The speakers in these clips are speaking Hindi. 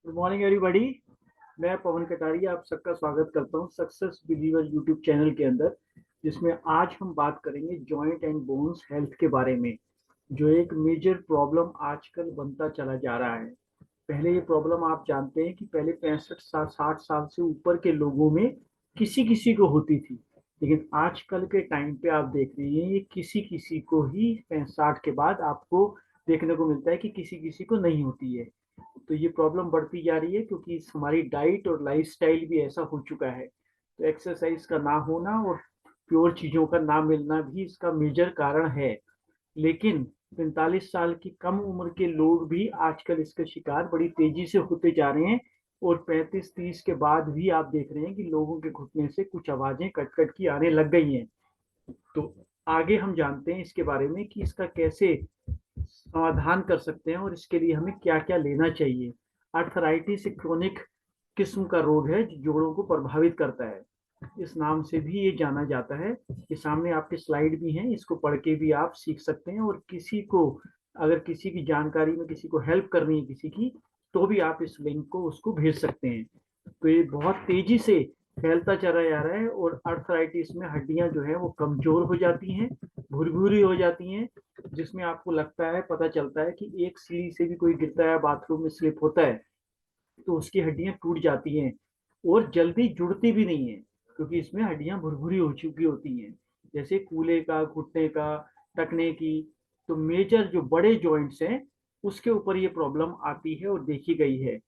Good morning everybody. मैं पवन कटारिया आप सबका स्वागत करता हूं सक्सेस बिलीवर यूट्यूब चैनल के अंदर, जिसमें आज हम बात करेंगे जॉइंट एंड बोन्स हेल्थ के बारे में, जो एक मेजर प्रॉब्लम आजकल बनता चला जा रहा है। पहले ये प्रॉब्लम आप जानते हैं कि पहले 65 साल 60 साल से ऊपर के लोगों में किसी किसी को होती थी, लेकिन आजकल के टाइम पे आप देख रहे हैं ये किसी किसी को ही 65 के बाद आपको देखने को मिलता है कि किसी किसी को नहीं होती है। तो ये प्रॉब्लम बढ़ती जा रही है क्योंकि हमारी डाइट और लाइफस्टाइल भी ऐसा हो चुका है। तो एक्सरसाइज का ना होना और प्योर चीज़ों का ना मिलना भी इसका मेजर कारण है। लेकिन 45 साल की कम उम्र के लोग भी आजकल इसके शिकार बड़ी तेजी से होते जा रहे हैं, और 35-30 के बाद भी आप देख रहे हैं कि लोगों के घुटने से कुछ आवाजें कट कट की आने लग गई हैं। तो आगे हम जानते हैं इसके बारे में कि इसका कैसे समाधान कर सकते हैं और इसके लिए हमें क्या क्या लेना चाहिए। अर्थराइटिस एक क्रोनिक किस्म का रोग है जो जोड़ों को प्रभावित करता है। इस नाम से भी ये जाना जाता है। ये सामने आपके स्लाइड भी हैं, इसको पढ़ के भी आप सीख सकते हैं, और किसी को अगर किसी की जानकारी में किसी को हेल्प करनी है किसी की, तो भी आप इस लिंक को उसको भेज सकते हैं। तो ये बहुत तेजी से फैलता चला जा रहा है, और अर्थराइटिस में हड्डियां जो है वो कमजोर हो जाती हैं, भुरभुरी हो जाती हैं, जिसमें आपको लगता है, पता चलता है कि एक सीढ़ी से भी कोई गिरता है, बाथरूम में स्लिप होता है तो उसकी हड्डियां टूट जाती हैं, और जल्दी जुड़ती भी नहीं है क्योंकि इसमें हड्डियां भुरभुरी हो चुकी होती हैं, जैसे कूल्हे का, घुटने का, टखने की। तो मेजर जो बड़े जॉइंट्स हैं उसके ऊपर ये प्रॉब्लम आती है और देखी गई है।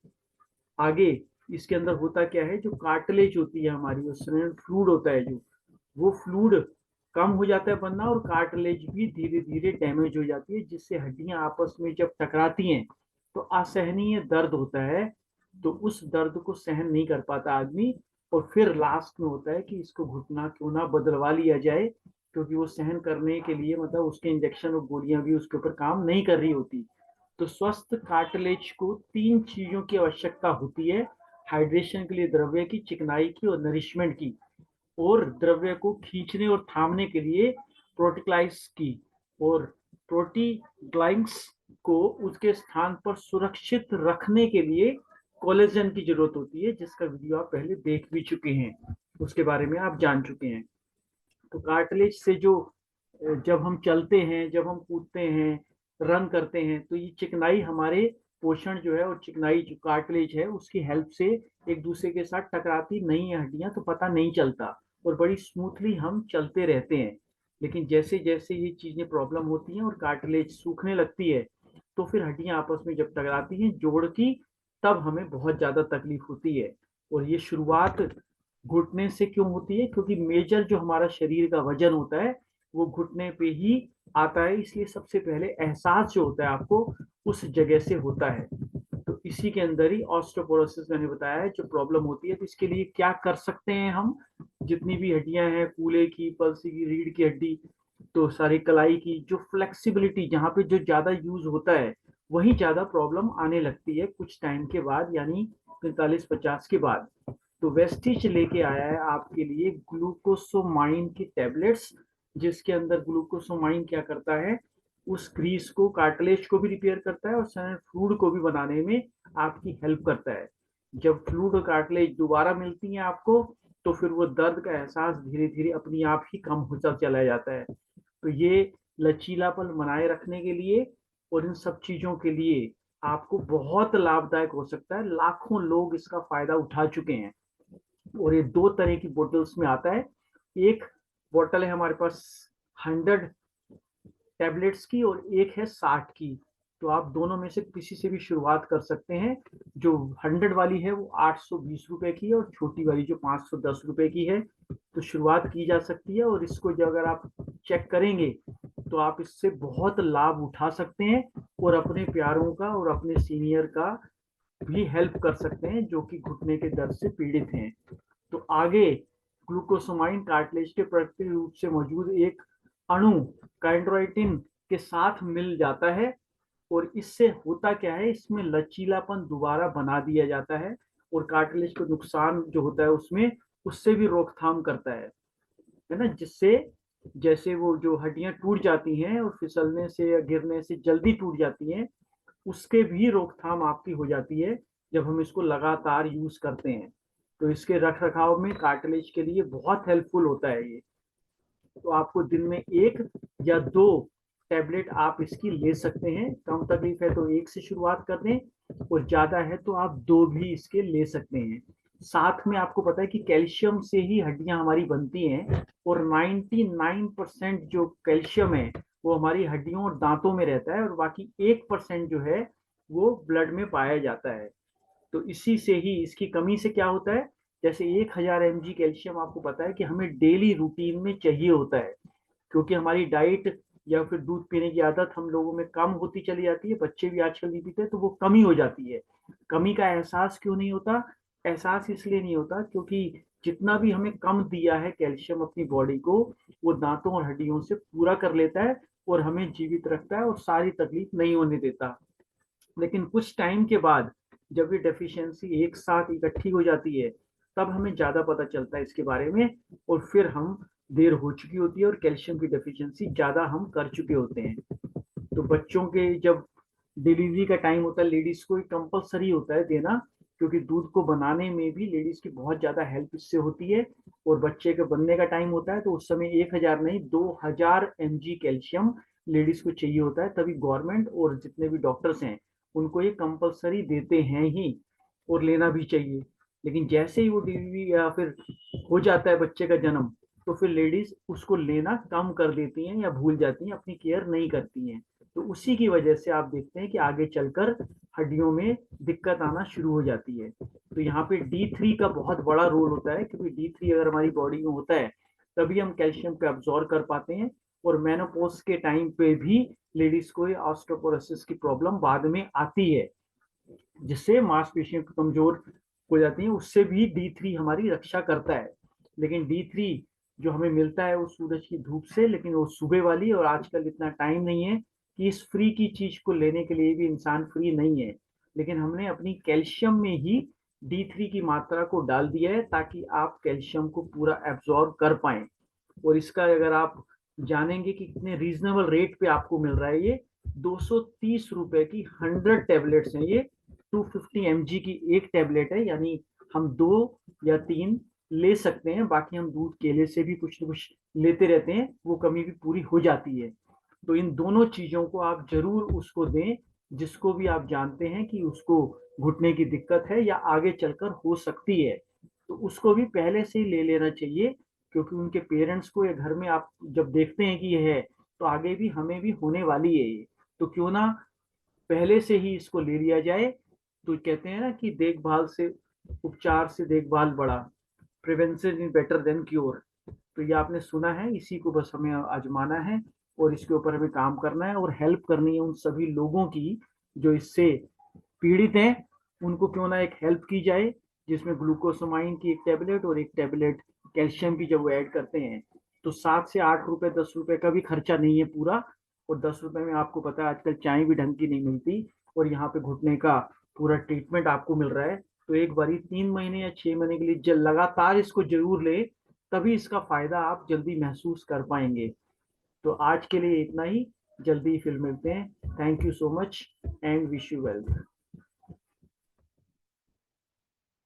आगे इसके अंदर होता क्या है, जो कार्टिलेज होती है हमारी, उसमें फ्लूइड होता है, जो वो फ्लूइड कम हो जाता है बनना, और कार्टिलेज भी धीरे धीरे डैमेज हो जाती है, जिससे हड्डियां आपस में जब टकराती हैं तो असहनीय दर्द होता है। तो उस दर्द को सहन नहीं कर पाता आदमी, और फिर लास्ट में होता है कि इसको घुटना क्यों ना बदलवा लिया जाए, क्योंकि वो सहन करने के लिए मतलब उसके इंजेक्शन और गोलियां भी उसके ऊपर काम नहीं कर रही होती। तो स्वस्थ कार्टिलेज को तीन चीजों की आवश्यकता होती है: हाइड्रेशन के लिए द्रव्य की, चिकनाई की, और नरिशमेंट की। और द्रव्य को खींचने और थामने के लिए प्रोटीक्लाइस की, और प्रोटीग्लाइंस को उसके स्थान पर सुरक्षित रखने के लिए कोलेजन की जरूरत होती है, जिसका वीडियो आप पहले देख भी चुके हैं, उसके बारे में आप जान चुके हैं। तो कार्टिलेज से जो जब हम चलते हैं, जब हम कूदते हैं, रन करते हैं, तो ये चिकनाई हमारे पोषण जो है, और चिकनाई जो कार्टिलेज है उसकी हेल्प से एक दूसरे के साथ टकराती नहीं है हड्डियां, तो पता नहीं चलता, और बड़ी स्मूथली हम चलते रहते हैं। लेकिन जैसे जैसे ये चीजें प्रॉब्लम होती हैं और कार्टिलेज सूखने लगती है, तो फिर हड्डियां आपस में जब टकराती हैं जोड़ की, तब हमें बहुत ज्यादा तकलीफ होती है। और ये शुरुआत घुटने से क्यों होती है, क्योंकि मेजर जो हमारा शरीर का वजन होता है वो घुटने पे ही आता है, इसलिए सबसे पहले एहसास जो होता है आपको उस जगह से होता है। तो इसी के अंदर ही ऑस्टियोपोरोसिस मैंने बताया है जो प्रॉब्लम होती है। तो इसके लिए क्या कर सकते हैं हम, जितनी भी हड्डियां हैं, कूल्हे की, पलसी की, रीढ़ की हड्डी, तो सारी कलाई की, जो फ्लेक्सिबिलिटी जहाँ पे जो ज्यादा यूज होता है वही ज्यादा प्रॉब्लम आने लगती है कुछ टाइम के बाद, यानी 45-50 के बाद। तो वेस्टिज लेके आया है आपके लिए ग्लूकोसोमाइन की टेबलेट्स, जिसके अंदर ग्लूकोसोमाइन क्या करता है, उस ग्रीस को, कार्टिलेज को भी रिपेयर करता है, और फ्लूइड को भी बनाने में आपकी हेल्प करता है। जब फ्लूइड और कार्टिलेज दोबारा मिलती हैं आपको, तो फिर वो दर्द का एहसास धीरे धीरे अपने आप ही कम होता चला जाता है। तो ये लचीलापन बनाए रखने के लिए और इन सब चीजों के लिए आपको बहुत लाभदायक हो सकता है। लाखों लोग इसका फायदा उठा चुके हैं, और ये दो तरह की बोतल्स में आता है। एक बोतल है हमारे पास 100 टैबलेट्स की, और एक है 60 की। तो आप दोनों में से किसी से भी शुरुआत कर सकते हैं। जो 100 वाली है वो 820 रुपए की है, और छोटी वाली जो 510 रुपए की है। तो शुरुआत की जा सकती है, और इसको जो अगर आप चेक करेंगे तो आप इससे बहुत लाभ उठा सकते हैं, और अपने प्यारों का और अपने सीनियर का भी हेल्प कर सकते हैं जो कि घुटने के दर्द से पीड़ित हैं। तो आगे ग्लूकोसोमाइन कार्टिलेज के प्राकृतिक रूप से मौजूद एक अणु काइंड्रोइटिन के साथ मिल जाता है, और इससे होता क्या है, इसमें लचीलापन दोबारा बना दिया जाता है, और कार्टिलेज को नुकसान जो होता है उसमें उससे भी रोकथाम करता है ना, जिससे जैसे वो जो हड्डियां टूट जाती हैं और फिसलने से या गिरने से जल्दी टूट जाती हैं, उसके भी रोकथाम आपकी हो जाती है। जब हम इसको लगातार यूज करते हैं। तो इसके रख रखाव में कार्टिलेज के लिए बहुत हेल्पफुल होता है ये। तो आपको दिन में 1 या 2 टैबलेट आप इसकी ले सकते हैं। कम तकलीफ है तो 1 से शुरुआत कर दें, और ज्यादा है तो आप 2 भी इसके ले सकते हैं। साथ में आपको पता है कि कैल्शियम से ही हड्डियां हमारी बनती हैं, और 99% जो कैल्शियम है वो हमारी हड्डियों और दांतों में रहता है, और बाकी 1% जो है वो ब्लड में पाया जाता है। तो इसी से ही इसकी कमी से क्या होता है, जैसे 1000 mg कैल्शियम आपको पता है कि हमें डेली रूटीन में चाहिए होता है, क्योंकि हमारी डाइट या फिर दूध पीने की आदत हम लोगों में कम होती चली जाती है, बच्चे भी आजकल नहीं पीते, तो वो कमी हो जाती है। कमी का एहसास क्यों नहीं होता? एहसास इसलिए नहीं होता क्योंकि जितना भी हमें कम दिया है कैल्शियम अपनी बॉडी को, वो दांतों और हड्डियों से पूरा कर लेता है और हमें जीवित रखता है और सारी तकलीफ नहीं होने देता। लेकिन कुछ टाइम के बाद जब ये डेफिशिएंसी एक साथ इकट्ठी हो जाती है, तब हमें ज्यादा पता चलता है इसके बारे में, और फिर हम देर हो चुकी होती है और कैल्शियम की डेफिशिएंसी ज्यादा हम कर चुके होते हैं। तो बच्चों के जब डिलीवरी का टाइम होता है, लेडीज को कंपलसरी होता है देना, क्योंकि दूध को बनाने में भी लेडीज की बहुत ज्यादा हेल्प इससे होती है। और बच्चे के बनने का टाइम होता है तो उस समय 1000 नहीं 2000 mg कैल्शियम लेडीज को चाहिए होता है। तभी गवर्नमेंट और जितने भी डॉक्टर्स हैं उनको ये कंपलसरी देते हैं ही, और लेना भी चाहिए। लेकिन जैसे ही वो डिलीवरी या फिर हो जाता है बच्चे का जन्म, तो फिर लेडीज उसको लेना कम कर देती हैं या भूल जाती हैं, अपनी केयर नहीं करती हैं। तो उसी की वजह से आप देखते हैं कि आगे चलकर हड्डियों में दिक्कत आना शुरू हो जाती है। तो यहाँ पे D3 का बहुत बड़ा रोल होता है, क्योंकि D3 अगर हमारी बॉडी में होता है तभी हम कैल्शियम को एब्जॉर्ब कर पाते हैं। और मेनोपॉज के टाइम पे भी लेडीज को ऑस्टियोपोरोसिस की प्रॉब्लम बाद में आती है, जिससे मांसपेशियां कमजोर हो जाती हैं। उससे भी D3 हमारी रक्षा करता है। लेकिन D3 जो हमें मिलता है वो सूरज की धूप से, लेकिन वो सुबह वाली, और आजकल इतना टाइम नहीं है कि इस फ्री की चीज को लेने के लिए भी इंसान फ्री नहीं है। लेकिन हमने अपनी कैल्शियम में ही D3 की मात्रा को डाल दिया है, ताकि आप कैल्शियम को पूरा एब्जॉर्ब कर पाए। और इसका अगर आप जानेंगे कि कितने रीजनेबल रेट पे आपको मिल रहा है, ये 230 रुपए की 100 टैबलेट्स हैं ये। 250 mg की एक टैबलेट है, यानी हम 2 या 3 ले सकते हैं। बाकी हम दूध केले से भी कुछ न कुछ लेते रहते हैं, वो कमी भी पूरी हो जाती है। तो इन दोनों चीजों को आप जरूर उसको दें, जिसको भी आप जानते हैं कि उसको घुटने की दिक्कत है या आगे चलकर हो सकती है, तो उसको भी पहले से ही ले लेना चाहिए। क्योंकि उनके पेरेंट्स को या घर में आप जब देखते हैं कि ये है, तो आगे भी हमें भी होने वाली है ये। तो क्यों ना पहले से ही इसको ले लिया जाए। तो कहते हैं ना कि देखभाल से उपचार से देखभाल बड़ा, prevention is better than cure. तो ये आपने सुना है, इसी को बस हमें आजमाना है, और इसके ऊपर हमें काम करना है और हेल्प करनी है उन सभी लोगों की जो इससे पीड़ित हैं। उनको क्यों ना एक हेल्प की जाए, जिसमें ग्लूकोसमाइन की एक टैबलेट और एक टैबलेट कैल्शियम की जब वो ऐड करते हैं, तो 7 से 8 रुपए 10 रुपए का भी खर्चा नहीं है पूरा। और 10 रुपए में आपको पता है आजकल चाय भी ढंग की नहीं मिलती, और यहाँ पे घुटने का पूरा ट्रीटमेंट आपको मिल रहा है। तो एक बारी 3 महीने या 6 महीने के लिए जल लगातार इसको जरूर ले, तभी इसका फायदा आप जल्दी महसूस कर पाएंगे। तो आज के लिए इतना ही, जल्दी फिर मिलते हैं। Thank you so much and wish you well.